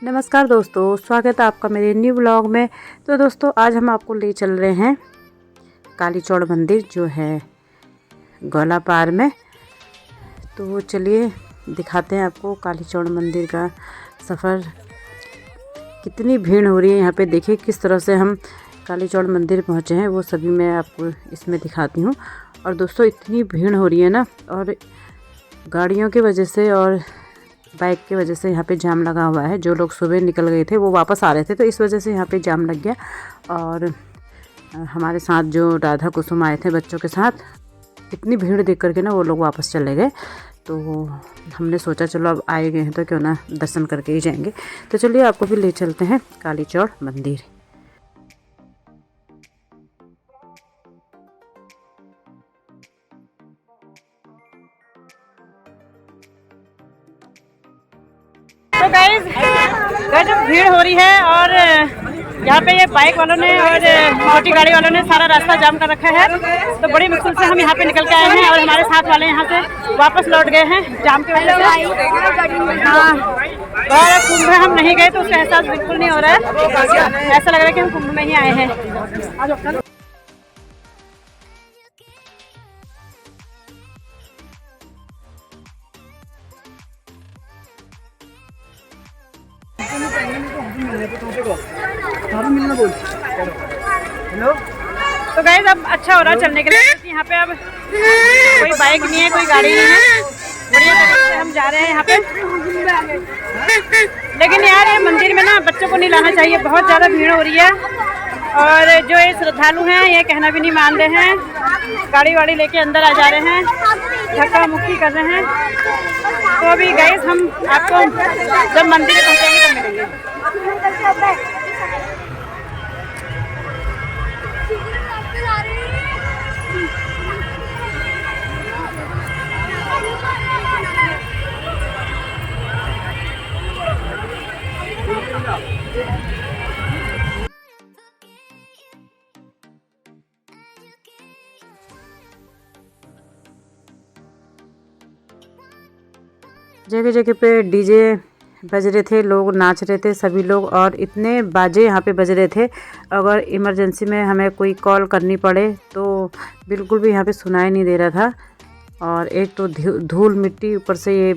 नमस्कार दोस्तों, स्वागत है आपका मेरे न्यू ब्लॉग में। तो दोस्तों आज हम आपको ले चल रहे हैं काली चौड़ मंदिर जो है गौलापार में। तो चलिए दिखाते हैं आपको काली चौड़ मंदिर का सफ़र। कितनी भीड़ हो रही है यहाँ पे, देखिए किस तरह से हम काली चौड़ मंदिर पहुँचे हैं, वो सभी मैं आपको इसमें दिखाती हूँ। और दोस्तों इतनी भीड़ हो रही है ना, और गाड़ियों की वजह से और बाइक की वजह से यहाँ पे जाम लगा हुआ है। जो लोग सुबह निकल गए थे वो वापस आ रहे थे, तो इस वजह से यहाँ पे जाम लग गया। और हमारे साथ जो राधा कुसुम आए थे बच्चों के साथ, इतनी भीड़ देख करके ना वो लोग वापस चले गए। तो हमने सोचा चलो अब आए गए हैं तो क्यों ना दर्शन करके ही जाएंगे। तो चलिए आपको भी ले चलते हैं काली चौड़ मंदिर। तो गाइस जब भीड़ हो रही है और यहाँ पे ये बाइक वालों ने और छोटी गाड़ी वालों ने सारा रास्ता जाम कर रखा है, तो बड़ी मुश्किल से हम यहाँ पे निकल के आए हैं। और हमारे साथ वाले यहाँ से वापस लौट गए हैं जाम की वजह से। हाँ, और कुंभ में हम नहीं गए तो उसका एहसास बिल्कुल नहीं हो रहा है। ऐसा लग रहा है कि हम कुंभ में ही आए हैं। हेलो, तो गाइस अब अच्छा हो रहा है चलने के लिए। यहाँ पे अब कोई बाइक नहीं है, कोई गाड़ी नहीं है, बढ़िया तरीके से हम जा रहे हैं यहाँ पे। लेकिन यार ये मंदिर में ना बच्चों को नहीं लाना चाहिए, बहुत ज़्यादा भीड़ हो रही है। और जो ये श्रद्धालु हैं ये कहना भी नहीं मान रहे हैं, गाड़ी वाड़ी लेके अंदर आ जा रहे हैं, धक्का मुक्की कर रहे हैं। तो अभी गाइस हम आपको जब मंदिर पहुँचेंगे तब मिलेंगे। जगह जगह पे डीजे बज रहे थे, लोग नाच रहे थे सभी लोग, और इतने बाजे यहाँ पे बज रहे थे। अगर इमरजेंसी में हमें कोई कॉल करनी पड़े तो बिल्कुल भी यहाँ पे सुनाई नहीं दे रहा था। और एक तो धूल मिट्टी, ऊपर से ये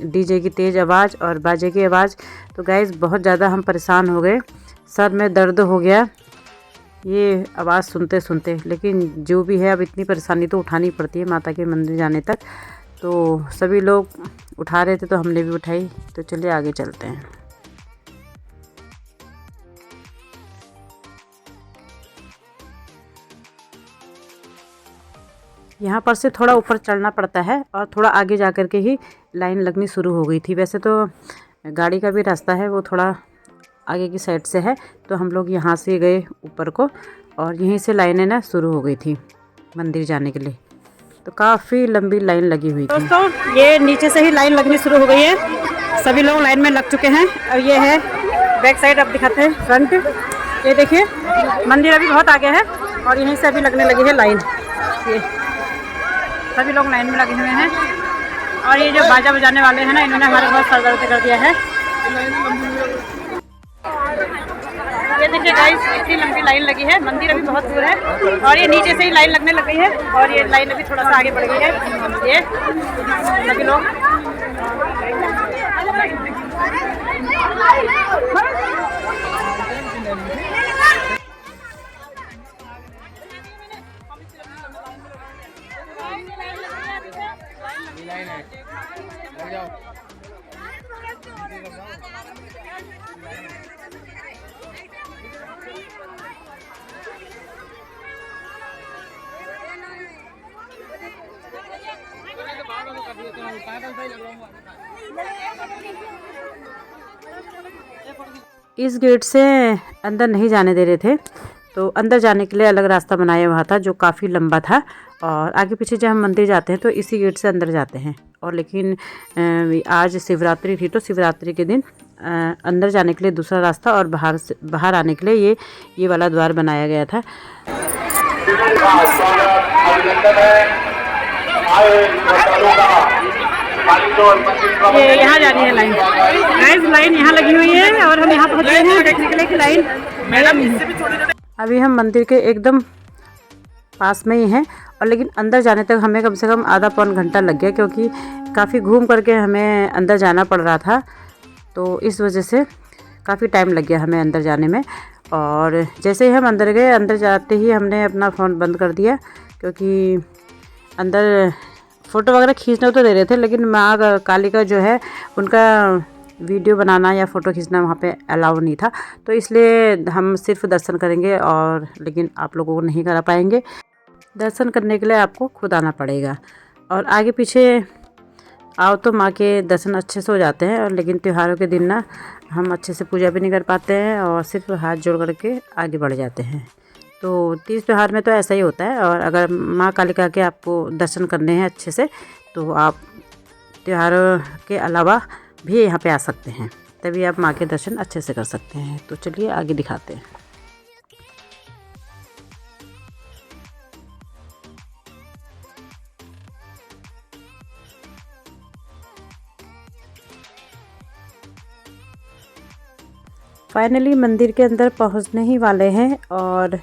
डीजे की तेज़ आवाज़ और बाजे की आवाज़। तो गाइस बहुत ज़्यादा हम परेशान हो गए, सर में दर्द हो गया ये आवाज़ सुनते सुनते। लेकिन जो भी है, अब इतनी परेशानी तो उठानी पड़ती है माता के मंदिर जाने तक। तो सभी लोग उठा रहे थे तो हमने भी उठाई। तो चलिए आगे चलते हैं। यहाँ पर से थोड़ा ऊपर चढ़ना पड़ता है और थोड़ा आगे जा कर के ही लाइन लगनी शुरू हो गई थी। वैसे तो गाड़ी का भी रास्ता है वो थोड़ा आगे की साइड से है, तो हम लोग यहाँ से गए ऊपर को और यहीं से लाइनें ना शुरू हो गई थी मंदिर जाने के लिए। तो काफ़ी लंबी लाइन लगी हुई थी। दोस्तों ये नीचे से ही लाइन लगनी शुरू हो गई है, सभी लोग लाइन में लग चुके हैं। और ये है बैक साइड, अब दिखाते हैं फ्रंट। ये देखिए मंदिर अभी बहुत आगे है और यहीं से अभी लगने लगी है लाइन। ये सभी लोग लाइन में लगे हुए हैं। और ये जो बाजा बजाने वाले हैं ना, इन्होंने हमारे बहुत सर दर्द कर दिया है। ये देखिए गाइस इतनी लंबी लाइन लगी है, मंदिर अभी बहुत दूर है और ये नीचे से ही लाइन लगने लग गई है। और ये लाइन अभी थोड़ा सा आगे बढ़ गई है। ये सभी लोग इस गेट से अंदर नहीं जाने दे रहे थे, तो अंदर जाने के लिए अलग रास्ता बनाया हुआ था जो काफ़ी लंबा था। और आगे पीछे जब हम मंदिर जाते हैं तो इसी गेट से अंदर जाते हैं। और लेकिन आज शिवरात्रि थी, तो शिवरात्रि के दिन अंदर जाने के लिए दूसरा रास्ता और बाहर आने के लिए ये वाला द्वार बनाया गया था। ये यहाँ जा रही है लाइन। गाइस लाइन यहाँ लगी हुई है और हम यहाँ पहुँच गए हैं देखने के लिए कि लाइन मैडम। अभी हम मंदिर के एकदम पास में ही हैं और लेकिन अंदर जाने तक हमें कम से कम आधा पौन घंटा लग गया, क्योंकि काफ़ी घूम करके हमें अंदर जाना पड़ रहा था। तो इस वजह से काफ़ी टाइम लग गया हमें अंदर जाने में। और जैसे ही हम अंदर गए, अंदर जाते ही हमने अपना फ़ोन बंद कर दिया, क्योंकि अंदर फ़ोटो वगैरह खींचना तो दे रहे थे, लेकिन माँ काली का जो है उनका वीडियो बनाना या फ़ोटो खींचना वहाँ पे अलाउ नहीं था। तो इसलिए हम सिर्फ दर्शन करेंगे, और लेकिन आप लोगों को नहीं करा पाएंगे। दर्शन करने के लिए आपको खुद आना पड़ेगा, और आगे पीछे आओ तो माँ के दर्शन अच्छे से हो जाते हैं। और लेकिन त्योहारों के दिन ना हम अच्छे से पूजा भी नहीं कर पाते हैं और सिर्फ हाथ जोड़ करके आगे बढ़ जाते हैं। तो तीज त्यौहार में तो ऐसा ही होता है। और अगर माँ कालिका के आपको दर्शन करने हैं अच्छे से, तो आप त्योहारों के अलावा भी यहाँ पे आ सकते हैं, तभी आप माँ के दर्शन अच्छे से कर सकते हैं। तो चलिए आगे दिखाते हैं। फाइनली मंदिर के अंदर पहुंचने ही वाले हैं, और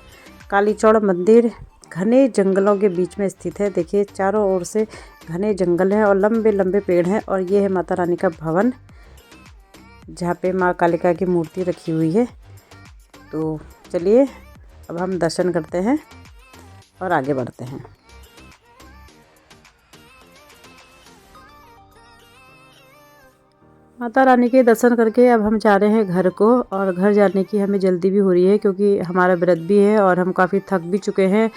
कालीचौड़ मंदिर घने जंगलों के बीच में स्थित है। देखिए चारों ओर से घने जंगल हैं और लंबे लंबे पेड़ हैं। और ये है माता रानी का भवन, जहाँ पे माँ कालिका की मूर्ति रखी हुई है। तो चलिए अब हम दर्शन करते हैं और आगे बढ़ते हैं। माता रानी के दर्शन करके अब हम जा रहे हैं घर को, और घर जाने की हमें जल्दी भी हो रही है, क्योंकि हमारा व्रत भी है और हम काफ़ी थक भी चुके हैं।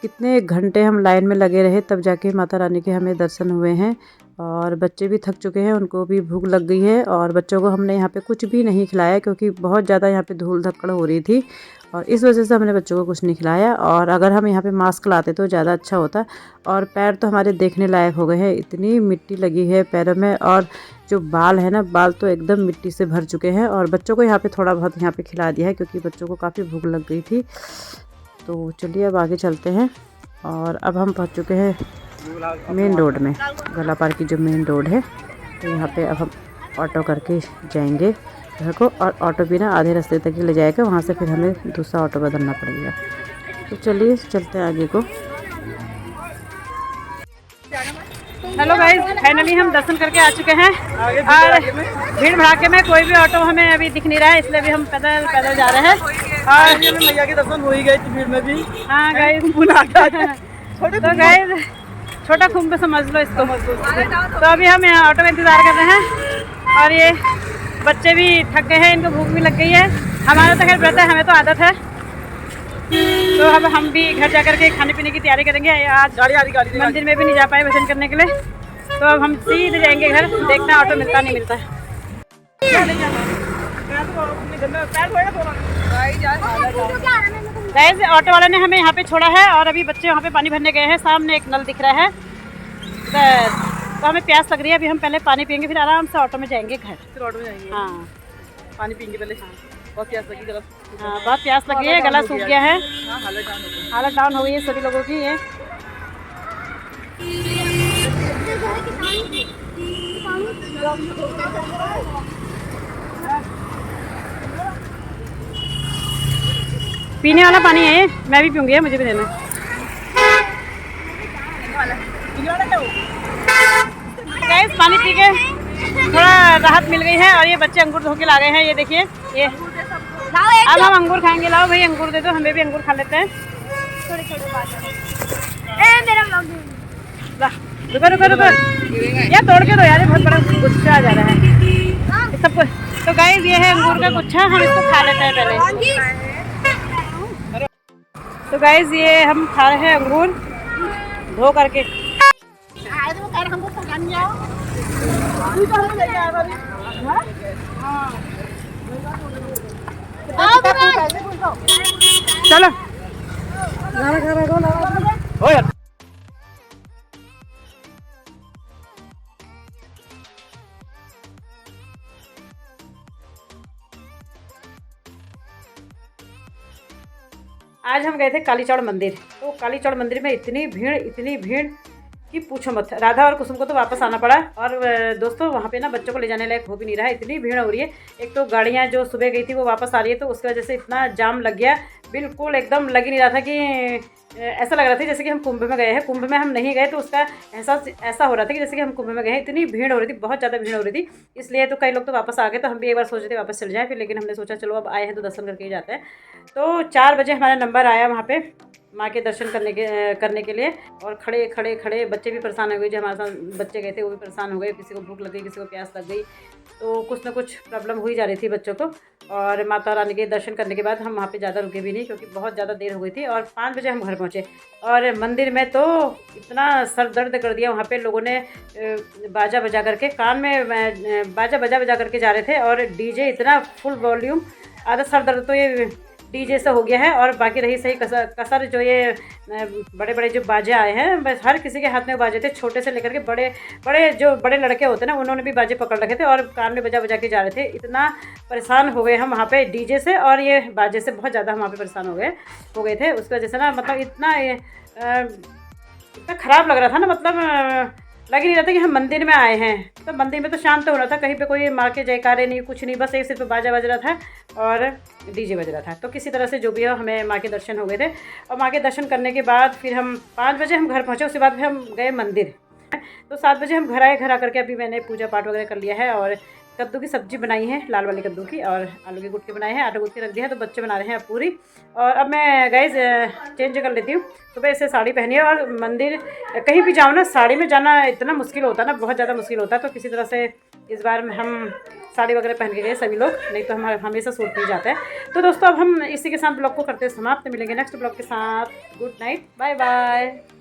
कितने घंटे हम लाइन में लगे रहे, तब जाके माता रानी के हमें दर्शन हुए हैं। और बच्चे भी थक चुके हैं, उनको भी भूख लग गई है। और बच्चों को हमने यहाँ पे कुछ भी नहीं खिलाया, क्योंकि बहुत ज़्यादा यहाँ पे धूल धक्कड़ हो रही थी, और इस वजह से हमने बच्चों को कुछ नहीं खिलाया। और अगर हम यहाँ पे मास्क लाते तो ज़्यादा अच्छा होता। और पैर तो हमारे देखने लायक हो गए हैं, इतनी मिट्टी लगी है पैरों में, और जो बाल है ना, बाल तो एकदम मिट्टी से भर चुके हैं। और बच्चों को यहाँ पे थोड़ा बहुत यहाँ पे खिला दिया है, क्योंकि बच्चों को काफ़ी भूख लग गई थी। तो चलिए अब आगे चलते हैं। और अब हम पहुँच चुके हैं मेन रोड में, गलापार की जो मेन रोड है। तो यहाँ पे अब हम ऑटो करके जाएंगे घर को, और ऑटो भी ना आधे रास्ते तक ही ले जाएगा, वहाँ से फिर हमें दूसरा ऑटो बदलना पड़ेगा। तो चलिए चलते हैं आगे को। हेलो गाइस, फाइनली हम दर्शन करके आ चुके हैं, और भीड़ भड़ाके में कोई भी ऑटो हमें अभी दिख नहीं रहा है, इसलिए भी हम पैदल पैदल जा रहे हैं। और मैया के दर्शन हो ही गए भीड़ में भी। हाँ गाइस, तो गाइस छोटा कुंभ समझ लो इसको। तो अभी हम यहाँ ऑटो का इंतज़ार कर रहे हैं, और ये बच्चे भी थक गए हैं, इनको भूख भी लग गई है। हमारा तो खैर व्रत है, हमें तो आदत है। तो अब हम भी घर जा करके खाने पीने की तैयारी करेंगे। आज मंदिर में भी नहीं जा पाए भजन करने के लिए, तो अब हम सीधे जाएंगे घर। देखना ऑटो मिलता नहीं मिलता है। गाइस ऑटो वाले ने हमें यहाँ पे छोड़ा है, और अभी बच्चे वहाँ पे पानी भरने गए हैं। सामने एक नल दिख रहा है, तो हमें प्यास लग रही है। अभी हम पहले पानी पियेंगे, फिर आराम से ऑटो में जाएंगे घर। फिर ऑटो में जाएंगे। हाँ पानी पियेंगे पहले। हाँ बहुत प्यास लगी, गला। हाँ बहुत प्यास लगी है, गला सूख गया है। हाँ हालत डाउन हो गई है सभी लोगों की। ये पीने वाला पानी है, मैं भी पीऊँगी, मुझे भी देना। गाइस पानी पी के थोड़ा राहत मिल गई है, और ये बच्चे अंगूर धो के ला गए हैं। ये देखिए, ये अब हम अंगूर खाएंगे। लाओ भाई अंगूर दे दो, हमें भी अंगूर खा लेते हैं। रुको रुको रुको, यार तोड़ के दो यार, बहुत बड़ा गुच्छा आ जा रहा है सब कुछ। तो गाइस ये है अंगूर का गुच्छा, हम इसको खा लेते हैं पहले। तो गाइस ये हम खा रहे हैं अंगूर धो करके। चलो आज हम गए थे कालीचौड़ मंदिर। तो कालीचौड़ मंदिर में इतनी भीड़ कि पूछो मत। राधा और कुसुम को तो वापस आना पड़ा। और दोस्तों वहाँ पे ना बच्चों को ले जाने लायक हो भी नहीं रहा है, इतनी भीड़ हो रही है। एक तो गाड़ियाँ जो सुबह गई थी वो वापस आ रही है, तो उसकी वजह से इतना जाम लग गया, बिल्कुल एकदम लग ही नहीं रहा था कि ऐसा लग रहा था जैसे कि हम कुंभ में गए हैं। कुंभ में हम नहीं गए तो उसका एहसास ऐसा हो रहा था कि जैसे कि हम कुंभ में गए हैं। इतनी भीड़ हो रही थी, बहुत ज़्यादा भीड़ हो रही थी, इसलिए तो कई लोग तो वापस आ गए। तो हम भी एक बार सोच रहे थे वापस चल जाएँ, फिर लेकिन हमने सोचा चलो अब आए हैं तो दर्शन करके ही जाते हैं। तो 4 बजे हमारा नंबर आया वहाँ पे माँ के दर्शन करने के लिए। और खड़े खड़े खड़े बच्चे भी परेशान हो गए, जो हमारे साथ बच्चे गए थे वो भी परेशान हो गए। किसी को भूख लग गई, किसी को प्यास लग गई, तो कुछ ना कुछ प्रॉब्लम हो ही जा रही थी बच्चों को। और माता रानी के दर्शन करने के बाद हम वहाँ पे ज़्यादा रुके भी नहीं, क्योंकि बहुत ज़्यादा देर हो गई थी। और 5 बजे हम घर पहुँचे। और मंदिर में तो इतना सर दर्द कर दिया, वहाँ पे लोगों ने बाजा बजा करके, कान में बाजा बजा करके जा रहे थे। और डीजे इतना फुल वॉल्यूम, आधा सर दर्द तो ये डीजे से हो गया है। और बाकी रही सही कसर जो ये बड़े बड़े जो बाजे आए हैं, बस हर किसी के हाथ में बाजे थे, छोटे से लेकर के बड़े बड़े जो बड़े लड़के होते हैं ना, उन्होंने भी बाजे पकड़ रखे थे और कान में बजा के जा रहे थे। इतना परेशान हो गए हम वहाँ पे डीजे से और ये बाजे से, बहुत ज़्यादा हम वहाँ पे परेशान हो गए थे। उसकी वजह से ना मतलब इतना ख़राब लग रहा था ना, मतलब लग ही नहीं रहा था कि हम मंदिर में आए हैं। तो मंदिर में तो शांत हो रहा था, कहीं पे कोई माँ के जयकारे नहीं, कुछ नहीं, बस एक सिर्फ बाजा बज रहा था और डीजे बज रहा था। तो किसी तरह से जो भी हो हमें माँ के दर्शन हो गए थे। और माँ के दर्शन करने के बाद फिर हम 5 बजे हम घर पहुँचे। उसके बाद फिर हम गए मंदिर। तो 7 बजे हम घर आए। घर आकर के अभी मैंने पूजा पाठ वगैरह कर लिया है और कद्दू की सब्ज़ी बनाई है, लाल वाली कद्दू की, और आलू के गुटके बनाए हैं, आटा गूँथ के रख दिया है। तो बच्चे बना रहे हैं पूरी। और अब मैं गाइस चेंज कर लेती हूँ। सुबह से साड़ी पहनी है और मंदिर कहीं भी जाओ ना, साड़ी में जाना इतना मुश्किल होता है ना, बहुत ज़्यादा मुश्किल होता है। तो किसी तरह से इस बार हम साड़ी वगैरह पहन के गए सभी लोग, नहीं तो हम हमेशा सूट नहीं जाते हैं। तो दोस्तों अब हम इसी के साथ ब्लॉग को करते हैं समाप्त। मिलेंगे नेक्स्ट ब्लॉग के साथ। Good night, bye bye.